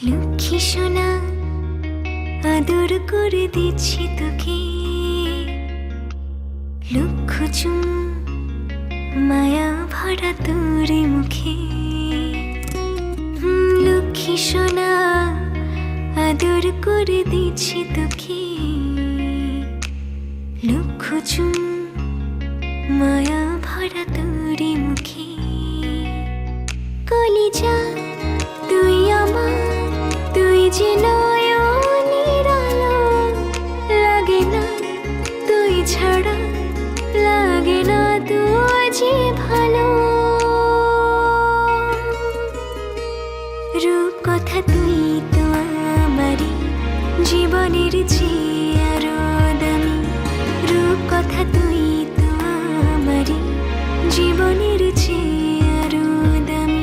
লক্ষ্মী সোনা আদর করে দিচ্ছি তোকে, লক্ষ চুমু মায়া ভরা তোর মুখে। লক্ষ্মী সোনা আদর করে দিচ্ছি তোকে, লক্ষ চুমু মায়া ভরা তোর মুখে। কলিজা তুই আমার, তুই যে নয়নের আলো, লাগে না তুই ছাড়া, লাগে না তুই যে ভালো। রূপ কথা তুই তো আমারই জীবনের চেয়ে আরো দামি, রূপ কথা তুই তো আমারই জীবনের চেয়ে আরো দামি।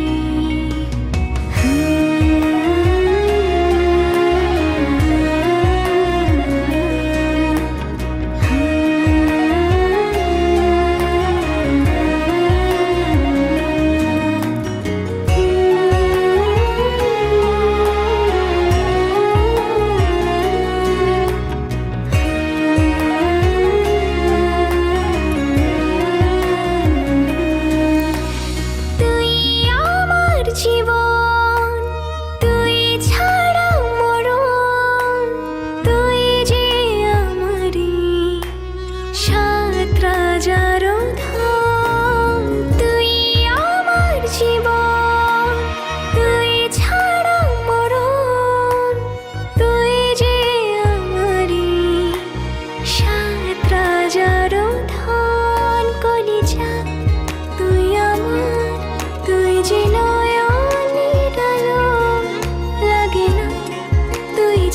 জীবন তুই ছাড়া মরণ, তুই যে আমারি সাত রাজার ধন। তুই আমার জীবন, তুই ছাড়া মরণ, তুই যে আমারি সাত রাজার ধন। কলিজা তুই আমার, তুই যে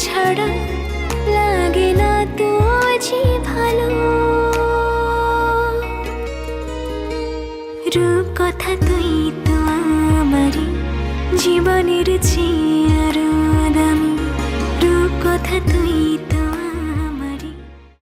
ছাড়া, লাগে না তুই যে ভালো। রূপ কথা তুই তো আমারই জীবনের চেয়ে